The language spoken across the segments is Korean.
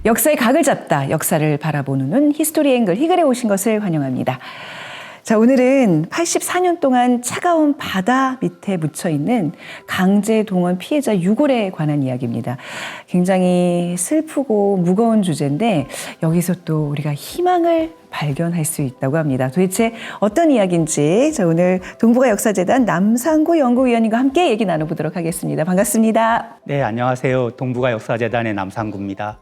역사의 각을 잡다, 역사를 바라보는 눈, 히스토리 앵글 희글에 오신 것을 환영합니다. 자, 오늘은 84년 동안 차가운 바다 밑에 묻혀 있는 강제동원 피해자 유골에 관한 이야기입니다. 굉장히 슬프고 무거운 주제인데 여기서 또 우리가 희망을 발견할 수 있다고 합니다. 도대체 어떤 이야기인지 자, 오늘 동북아 역사재단 남상구 연구위원님과 함께 얘기 나눠보도록 하겠습니다. 반갑습니다. 네, 안녕하세요. 동북아 역사재단의 남상구입니다.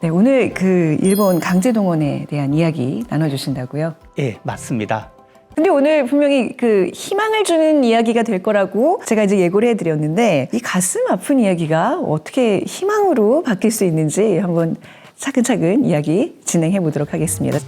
네, 오늘 그 일본 강제동원에 대한 이야기 나눠주신다고요? 예, 맞습니다. 근데 오늘 분명히 그 희망을 주는 이야기가 될 거라고 제가 이제 예고를 해드렸는데 이 가슴 아픈 이야기가 어떻게 희망으로 바뀔 수 있는지 한번 차근차근 이야기 진행해 보도록 하겠습니다.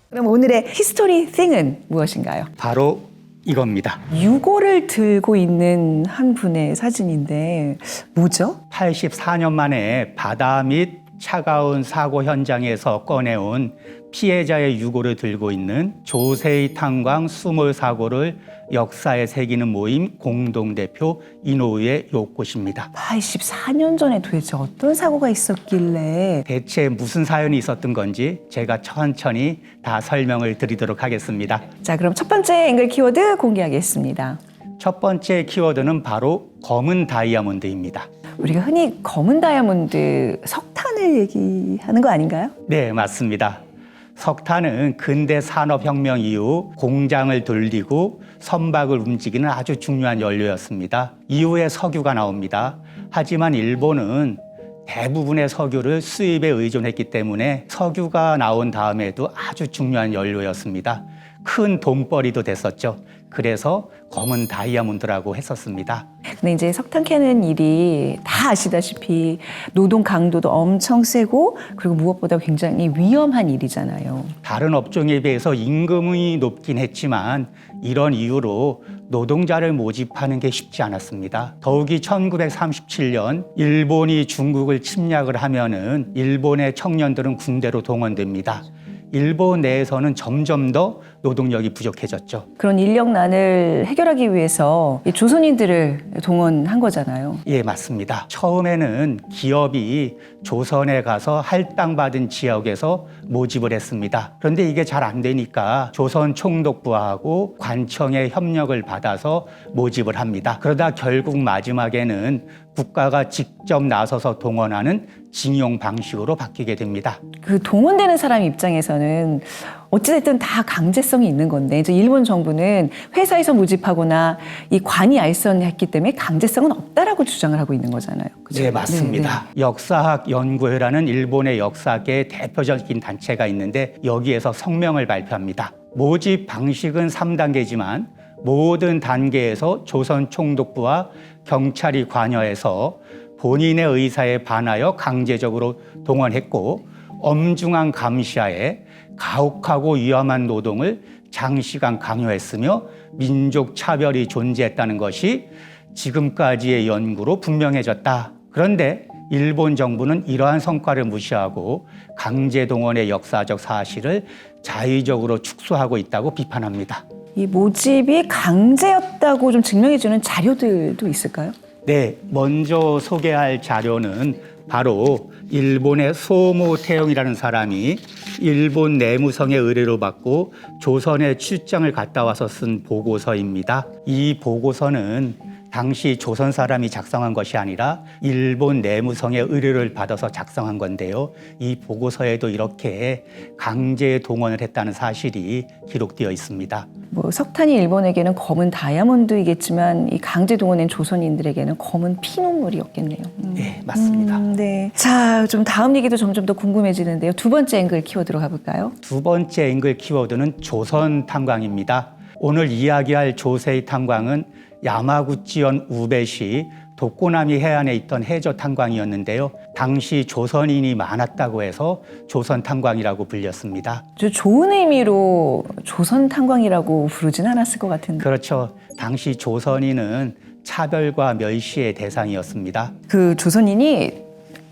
그럼 오늘의 히스토리 띵은 무엇인가요? 바로 이겁니다. 유골을 들고 있는 한 분의 사진인데 뭐죠? 84년 만에 바다 및 차가운 사고 현장에서 꺼내온 피해자의 유골을 들고 있는 조세이 탄광 수몰 사고를 역사에 새기는 모임 공동대표 이노우의 요꽃입니다. 84년 전에 도대체 어떤 사고가 있었길래 대체 무슨 사연이 있었던 건지 제가 천천히 다 설명을 드리도록 하겠습니다. 자, 그럼 첫 번째 앵글 키워드 공개하겠습니다. 첫 번째 키워드는 바로 검은 다이아몬드입니다. 우리가 흔히 검은 다이아몬드 석탄을 얘기하는 거 아닌가요? 네, 맞습니다. 석탄은 근대 산업혁명 이후 공장을 돌리고 선박을 움직이는 아주 중요한 연료였습니다. 이후에 석유가 나옵니다. 하지만 일본은 대부분의 석유를 수입에 의존했기 때문에 석유가 나온 다음에도 아주 중요한 연료였습니다. 큰 돈벌이도 됐었죠. 그래서 검은 다이아몬드라고 했었습니다. 근데 이제 석탄 캐는 일이 다 아시다시피 노동 강도도 엄청 세고 그리고 무엇보다 굉장히 위험한 일이잖아요. 다른 업종에 비해서 임금이 높긴 했지만 이런 이유로 노동자를 모집하는 게 쉽지 않았습니다. 더욱이 1937년 일본이 중국을 침략을 하면은 일본의 청년들은 군대로 동원됩니다. 일본 내에서는 점점 더 노동력이 부족해졌죠. 그런 인력난을 해결하기 위해서 이 조선인들을 동원한 거잖아요. 예, 맞습니다. 처음에는 기업이 조선에 가서 할당받은 지역에서 모집을 했습니다. 그런데 이게 잘 안 되니까 조선 총독부하고 관청의 협력을 받아서 모집을 합니다. 그러다 결국 마지막에는 국가가 직접 나서서 동원하는 징용 방식으로 바뀌게 됩니다. 그 동원되는 사람 입장에서는 어찌됐든 다 강제성이 있는 건데 이제 일본 정부는 회사에서 모집하거나 이 관이 알선했기 때문에 강제성은 없다라고 주장을 하고 있는 거잖아요. 그죠? 네, 맞습니다. 네. 역사학 연구회라는 일본의 역사계의 대표적인 단체가 있는데 여기에서 성명을 발표합니다. 모집 방식은 3단계지만 모든 단계에서 조선 총독부와 경찰이 관여해서 본인의 의사에 반하여 강제적으로 동원했고 엄중한 감시하에 가혹하고 위험한 노동을 장시간 강요했으며 민족 차별이 존재했다는 것이 지금까지의 연구로 분명해졌다. 그런데 일본 정부는 이러한 성과를 무시하고 강제동원의 역사적 사실을 자의적으로 축소하고 있다고 비판합니다. 이 모집이 강제였다고 좀 증명해주는 자료들도 있을까요? 네, 먼저 소개할 자료는 바로 일본의 소모 태용이라는 사람이 일본 내무성의 의뢰를 받고 조선에 출장을 갔다 와서 쓴 보고서입니다. 이 보고서는 당시 조선 사람이 작성한 것이 아니라 일본 내무성의 의뢰를 받아서 작성한 건데요. 이 보고서에도 이렇게 강제 동원을 했다는 사실이 기록되어 있습니다. 뭐 석탄이 일본에게는 검은 다이아몬드이겠지만 이 강제 동원된 조선인들에게는 검은 피눈물이었겠네요. 네, 맞습니다. 네. 자, 좀 다음 얘기도 점점 더 궁금해지는데요. 두 번째 앵글 키워드로 가볼까요? 두 번째 앵글 키워드는 조선 탄광입니다. 오늘 이야기할 조세이 탄광은 야마구치현 우베시 도꼬나미 해안에 있던 해저 탄광이었는데요. 당시 조선인이 많았다고 해서 조선 탄광이라고 불렸습니다. 좋은 의미로 조선 탄광이라고 부르진 않았을 것 같은데. 그렇죠. 당시 조선인은 차별과 멸시의 대상이었습니다. 그 조선인이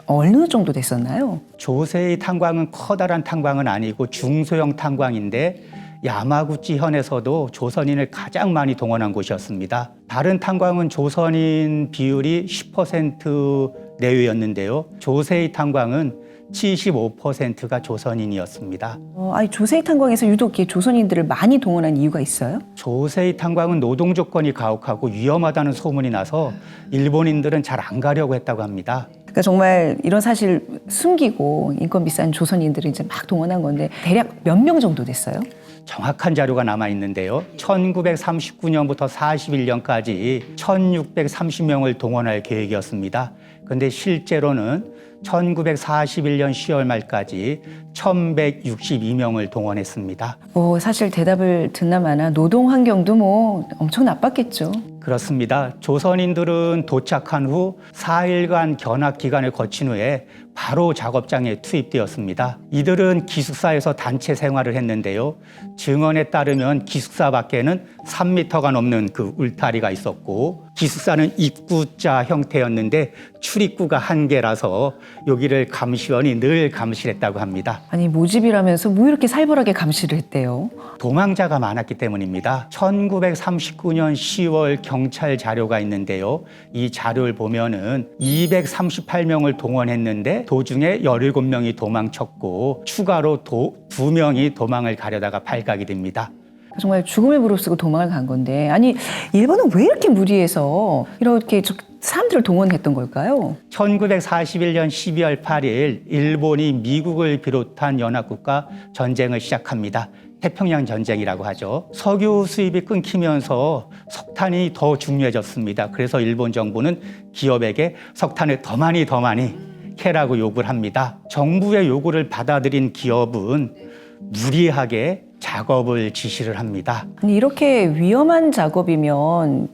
어느 정도 됐었나요? 조세이 탄광은 커다란 탄광은 아니고 중소형 탄광인데 야마구치 현에서도 조선인을 가장 많이 동원한 곳이었습니다. 다른 탄광은 조선인 비율이 10% 내외였는데요. 조세이 탄광은 75%가 조선인이었습니다. 아니 조세이 탄광에서 유독 이렇게 조선인들을 많이 동원한 이유가 있어요? 조세이 탄광은 노동 조건이 가혹하고 위험하다는 소문이 나서 일본인들은 잘 안 가려고 했다고 합니다. 그러니까 정말 이런 사실 숨기고 인건 비싼 조선인들을 이제 막 동원한 건데 대략 몇 명 정도 됐어요? 정확한 자료가 남아 있는데요. 1939년부터 41년까지 1630명을 동원할 계획이었습니다. 그런데 실제로는 1941년 10월 말까지 1162명을 동원했습니다. 사실 대답을 듣나 마나 노동 환경도 뭐 엄청 나빴겠죠. 그렇습니다. 조선인들은 도착한 후 4일간 견학 기간을 거친 후에 바로 작업장에 투입되었습니다. 이들은 기숙사에서 단체 생활을 했는데요. 증언에 따르면 기숙사 밖에는 3m가 넘는 그 울타리가 있었고 기숙사는 입구자 형태였는데 출입구가 한 개라서 여기를 감시원이 늘 감시했다고 합니다. 아니 모집이라면서 뭐 이렇게 살벌하게 감시를 했대요? 도망자가 많았기 때문입니다. 1939년 10월 경찰 자료가 있는데요. 이 자료를 보면은 238명을 동원했는데 도중에 17명이 도망쳤고 추가로 2명이 도망을 가려다가 발각이 됩니다. 정말 죽음을 무릅쓰고 도망을 간 건데 아니 일본은 왜 이렇게 무리해서 이렇게 사람들을 동원했던 걸까요? 1941년 12월 8일 일본이 미국을 비롯한 연합국과 전쟁을 시작합니다. 태평양 전쟁이라고 하죠. 석유 수입이 끊기면서 석탄이 더 중요해졌습니다. 그래서 일본 정부는 기업에게 석탄을 더 많이 캐라고 요구를 합니다. 정부의 요구를 받아들인 기업은 무리하게 작업을 지시를 합니다. 아니 이렇게 위험한 작업이면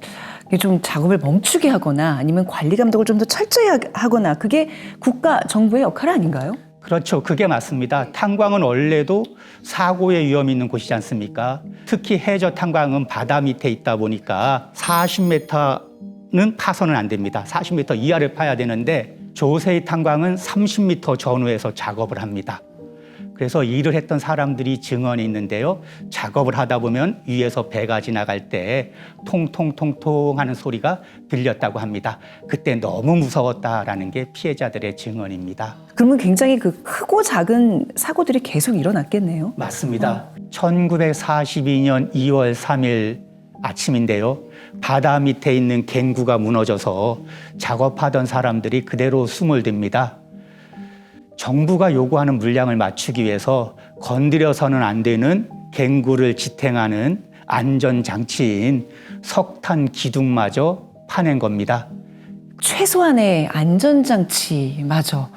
좀 작업을 멈추게 하거나 아니면 관리 감독을 좀 더 철저히 하거나 그게 국가 정부의 역할 아닌가요? 그렇죠. 그게 맞습니다. 탄광은 원래도 사고의 위험이 있는 곳이지 않습니까? 특히 해저 탄광은 바다 밑에 있다 보니까 40m는 파서는 안 됩니다. 40m 이하를 파야 되는데 조세이 탄광은 30m 전후에서 작업을 합니다. 그래서 일을 했던 사람들이 증언이 있는데요. 작업을 하다 보면 위에서 배가 지나갈 때 통통통통 하는 소리가 들렸다고 합니다. 그때 너무 무서웠다라는 게 피해자들의 증언입니다. 그러면 굉장히 그 크고 작은 사고들이 계속 일어났겠네요. 맞습니다. 1942년 2월 3일 아침인데요. 바다 밑에 있는 갱구가 무너져서 작업하던 사람들이 그대로 숨을 댑니다. 정부가 요구하는 물량을 맞추기 위해서 건드려서는 안 되는 갱구를 지탱하는 안전장치인 석탄 기둥마저 파낸 겁니다. 최소한의 안전장치마저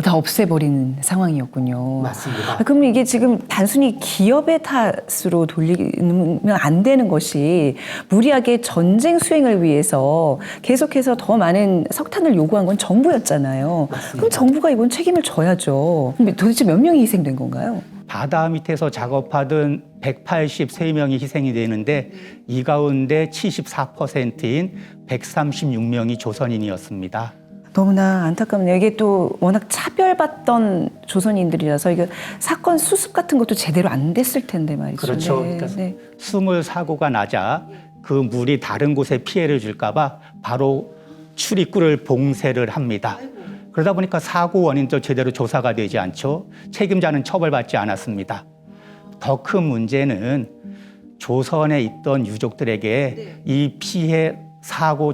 다 없애버리는 상황이었군요. 맞습니다. 그럼 이게 지금 단순히 기업의 탓으로 돌리면 안 되는 것이 무리하게 전쟁 수행을 위해서 계속해서 더 많은 석탄을 요구한 건 정부였잖아요. 맞습니다. 그럼 정부가 이번 책임을 져야죠. 그럼 도대체 몇 명이 희생된 건가요? 바다 밑에서 작업하던 183명이 희생이 되는데 이 가운데 74%인 136명이 조선인이었습니다. 너무나 안타깝네요. 이게 또 워낙 차별받던 조선인들이라서 이게 사건 수습 같은 것도 제대로 안 됐을 텐데 말이죠. 그렇죠. 네, 그러니까 네. 숨을 사고가 나자 그 물이 다른 곳에 피해를 줄까 봐 바로 출입구를 봉쇄를 합니다. 그러다 보니까 사고 원인도 제대로 조사가 되지 않죠. 책임자는 처벌받지 않았습니다. 더 큰 문제는 조선에 있던 유족들에게 이 피해 사고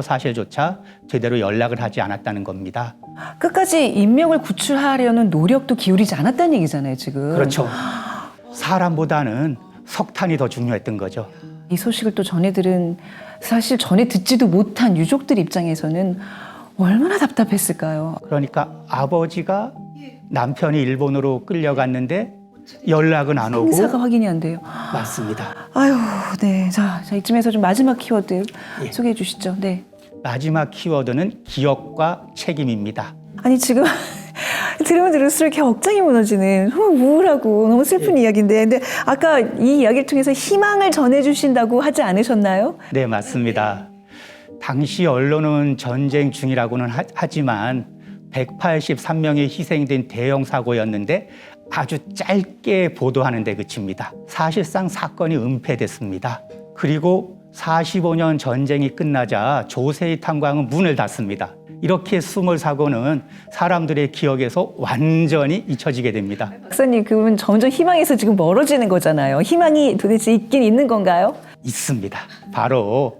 사실조차 제대로 연락을 하지 않았다는 겁니다. 끝까지 인명을 구출하려는 노력도 기울이지 않았다는 얘기잖아요, 지금. 그렇죠. 사람보다는 석탄이 더 중요했던 거죠. 이 소식을 또 전해 들은 사실 전에 듣지도 못한 유족들 입장에서는 얼마나 답답했을까요? 그러니까 아버지가 남편이 일본으로 끌려갔는데 연락은 안 오고. 행사가 확인이 안 돼요. 맞습니다. 아유, 네. 자, 이쯤에서 좀 마지막 키워드 예. 소개해 주시죠. 네. 마지막 키워드는 기억과 책임입니다. 아니, 지금 들으면 들을수록 이렇게 억장이 무너지는 너무 우울하고 너무 슬픈 이야기인데. 근데 아까 이 이야기를 통해서 희망을 전해주신다고 하지 않으셨나요? 네, 맞습니다. 당시 언론은 전쟁 중이라고는 하지만 183명이 희생된 대형 사고였는데 아주 짧게 보도하는 데 그칩니다. 사실상 사건이 은폐됐습니다. 그리고 45년 전쟁이 끝나자 조세희 탄광은 문을 닫습니다. 이렇게 스물 사고는 사람들의 기억에서 완전히 잊혀지게 됩니다. 박사님, 그러면 점점 희망에서 지금 멀어지는 거잖아요. 희망이 도대체 있긴 있는 건가요? 있습니다. 바로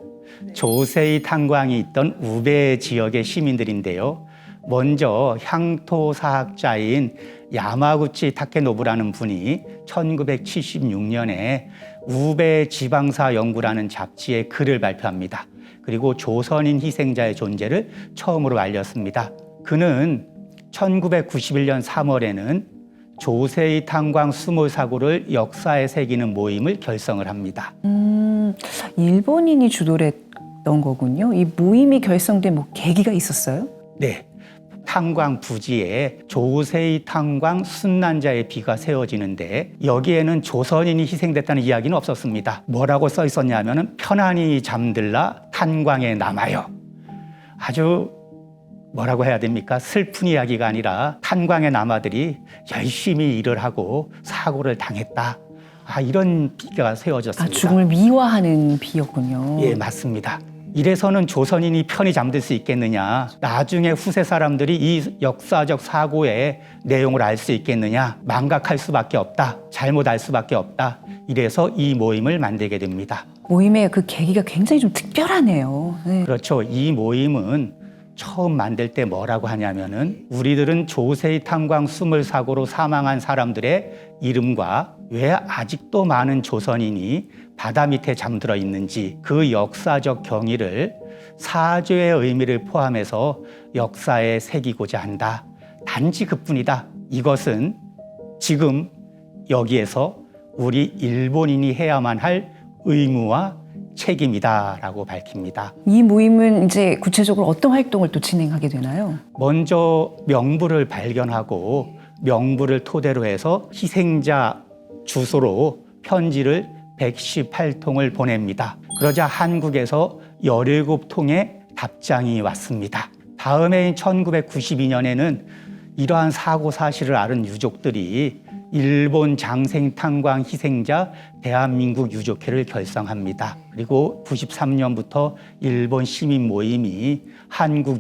조세희 탄광이 있던 우베 지역의 시민들인데요. 먼저 향토사학자인 야마구치 타케노부라는 분이 1976년에 우베 지방사 연구라는 잡지에 글을 발표합니다. 그리고 조선인 희생자의 존재를 처음으로 알렸습니다. 그는 1991년 3월에는 조세희 탄광 수몰 사고를 역사에 새기는 모임을 결성을 합니다. 일본인이 주도를 했던 거군요. 이 모임이 결성된 뭐 계기가 있었어요? 네. 탄광 부지에 조세희 탄광 순난자의 비가 세워지는데 여기에는 조선인이 희생됐다는 이야기는 없었습니다. 뭐라고 써 있었냐면은 편안히 잠들라 탄광에 남아요. 아주 뭐라고 해야 됩니까? 슬픈 이야기가 아니라 탄광의 남아들이 열심히 일을 하고 사고를 당했다. 이런 비가 세워졌습니다. 죽음을 미화하는 비였군요. 예, 맞습니다. 이래서는 조선인이 편히 잠들 수 있겠느냐, 나중에 후세 사람들이 이 역사적 사고의 내용을 알 수 있겠느냐, 망각할 수밖에 없다, 잘못 알 수밖에 없다. 이래서 이 모임을 만들게 됩니다. 모임의 그 계기가 굉장히 좀 특별하네요. 네. 그렇죠. 이 모임은 처음 만들 때 뭐라고 하냐면은 우리들은 조세희 탄광 수물 사고로 사망한 사람들의 이름과 왜 아직도 많은 조선인이 바다 밑에 잠들어 있는지 그 역사적 경위를 사죄의 의미를 포함해서 역사에 새기고자 한다. 단지 그뿐이다. 이것은 지금 여기에서 우리 일본인이 해야만 할 의무와 책임이다라고 밝힙니다. 이 모임은 이제 구체적으로 어떤 활동을 또 진행하게 되나요? 먼저 명부를 발견하고 명부를 토대로 해서 희생자 주소로 편지를 118통을 보냅니다. 그러자 한국에서 17통의 답장이 왔습니다. 다음해인 1992년에는 이러한 사고 사실을 앓은 유족들이 일본 장생 탄광 희생자 대한민국 유족회를 결성합니다. 그리고 93년부터 일본 시민 모임이 한국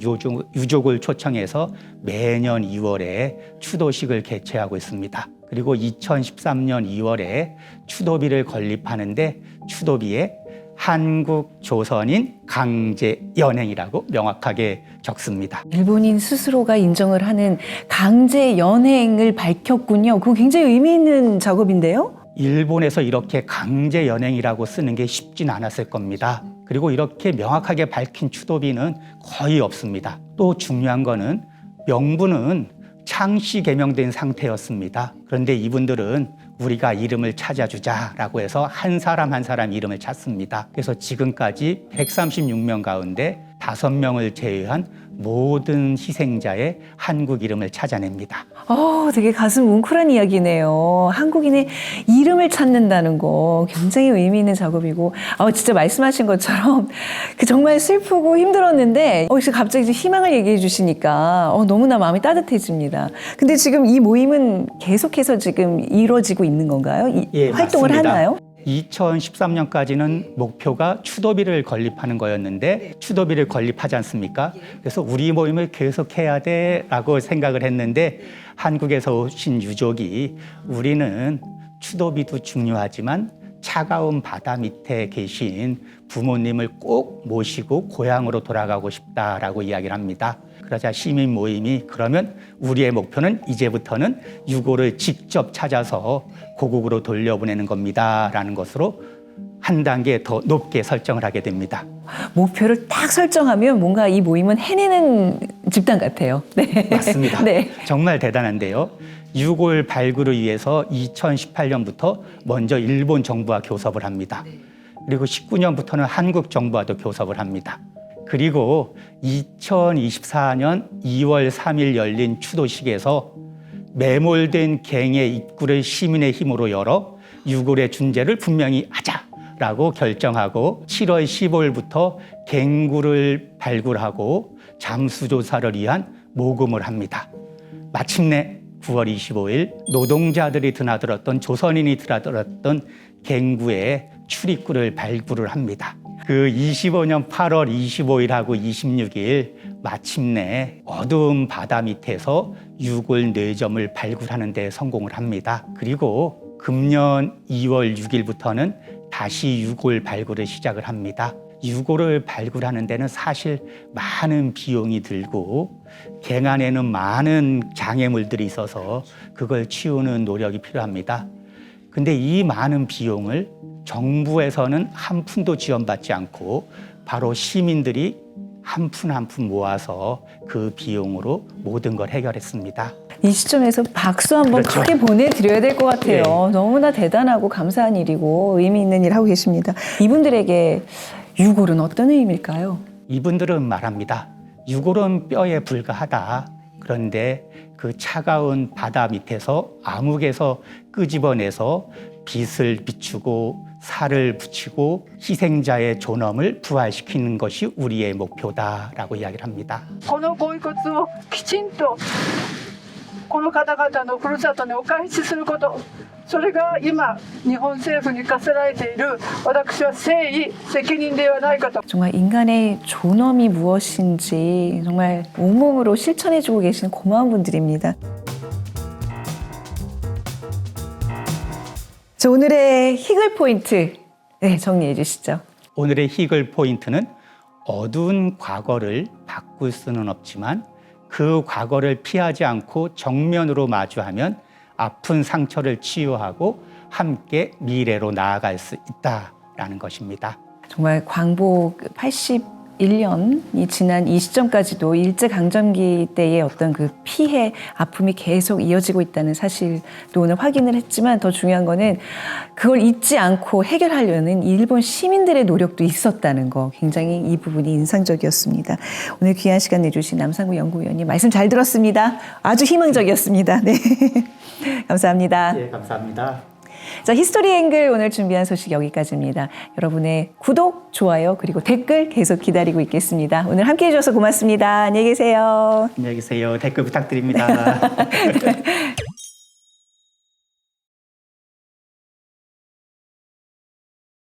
유족을 초청해서 매년 2월에 추도식을 개최하고 있습니다. 그리고 2013년 2월에 추도비를 건립하는데 추도비에 한국 조선인 강제 연행이라고 명확하게 적습니다. 일본인 스스로가 인정을 하는 강제 연행을 밝혔군요. 그거 굉장히 의미 있는 작업인데요? 일본에서 이렇게 강제 연행이라고 쓰는 게 쉽진 않았을 겁니다. 그리고 이렇게 명확하게 밝힌 추도비는 거의 없습니다. 또 중요한 거는 명부는 창씨 개명된 상태였습니다. 그런데 이분들은 우리가 이름을 찾아주자라고 해서 한 사람 한 사람 이름을 찾습니다. 그래서 지금까지 136명 가운데 5명을 제외한 모든 희생자의 한국 이름을 찾아냅니다. 되게 가슴 뭉클한 이야기네요. 한국인의 이름을 찾는다는 거 굉장히 의미 있는 작업이고, 진짜 말씀하신 것처럼 정말 슬프고 힘들었는데, 갑자기 희망을 얘기해 주시니까 너무나 마음이 따뜻해집니다. 근데 지금 이 모임은 계속해서 지금 이루어지고 있는 건가요? 예, 활동을 맞습니다. 하나요? 2013년까지는 목표가 추도비를 건립하는 거였는데 추도비를 건립하지 않습니까? 그래서 우리 모임을 계속해야 돼라고 생각을 했는데 한국에서 오신 유족이 우리는 추도비도 중요하지만 차가운 바다 밑에 계신 부모님을 꼭 모시고 고향으로 돌아가고 싶다라고 이야기를 합니다. 그러자 시민 모임이 그러면 우리의 목표는 이제부터는 유고를 직접 찾아서 고국으로 돌려보내는 겁니다라는 것으로 한 단계 더 높게 설정을 하게 됩니다. 목표를 딱 설정하면 뭔가 이 모임은 해내는 집단 같아요. 네. 맞습니다. 네. 정말 대단한데요. 유골 발굴을 위해서 2018년부터 먼저 일본 정부와 교섭을 합니다. 그리고 19년부터는 한국 정부와도 교섭을 합니다. 그리고 2024년 2월 3일 열린 추도식에서 매몰된 갱의 입구를 시민의 힘으로 열어 유골의 준재를 분명히 하자라고 결정하고 7월 15일부터 갱구를 발굴하고 잠수조사를 위한 모금을 합니다. 마침내 9월 25일 노동자들이 드나들었던 조선인이 드나들었던 갱구의 출입구를 발굴을 합니다. 그 25년 8월 25일하고 26일 마침내 어두운 바다 밑에서 유골 4점을 발굴하는 데 성공을 합니다. 그리고 금년 2월 6일부터는 다시 유골 발굴을 시작을 합니다. 유골을 발굴하는 데는 사실 많은 비용이 들고 갱안에는 많은 장애물들이 있어서 그걸 치우는 노력이 필요합니다. 근데 이 많은 비용을 정부에서는 한 푼도 지원받지 않고 바로 시민들이 한 푼 한 푼 모아서 그 비용으로 모든 걸 해결했습니다. 이 시점에서 박수 한번 그렇죠. 크게 보내드려야 될 것 같아요. 네. 너무나 대단하고 감사한 일이고 의미 있는 일 하고 계십니다. 이분들에게 유골은 어떤 의미일까요? 이분들은 말합니다. 유골은 뼈에 불과하다. 그런데 그 차가운 바다 밑에서 암흑에서 끄집어내서 빛을 비추고 살을 붙이고 희생자의 존엄을 부활시키는 것이 우리의 목표다라고 이야기를 합니다. このご遺骨をきちんとこの方々のふるさとにお返しすること、それが今日本政府に課せられている私は誠意責任ではないかと。 정말 인간의 존엄이 무엇인지 정말 온몸으로 실천해주고 계신 고마운 분들입니다. 자, 오늘의 희글 포인트 정리해 주시죠. 오늘의 희글 포인트는 어두운 과거를 바꿀 수는 없지만 그 과거를 피하지 않고 정면으로 마주하면 아픈 상처를 치유하고 함께 미래로 나아갈 수 있다라는 것입니다. 정말 광복 81년이 지난 이 시점까지도 일제강점기 때의 어떤 그 피해, 아픔이 계속 이어지고 있다는 사실도 오늘 확인을 했지만 더 중요한 거는 그걸 잊지 않고 해결하려는 일본 시민들의 노력도 있었다는 거, 굉장히 이 부분이 인상적이었습니다. 오늘 귀한 시간 내주신 남상구 연구위원님 말씀 잘 들었습니다. 아주 희망적이었습니다. 네. 감사합니다. 네, 감사합니다. 자, 히스토리 앵글 오늘 준비한 소식 여기까지입니다. 여러분의 구독, 좋아요, 그리고 댓글 계속 기다리고 있겠습니다. 오늘 함께해 주셔서 고맙습니다. 안녕히 계세요. 안녕히 계세요. 댓글 부탁드립니다.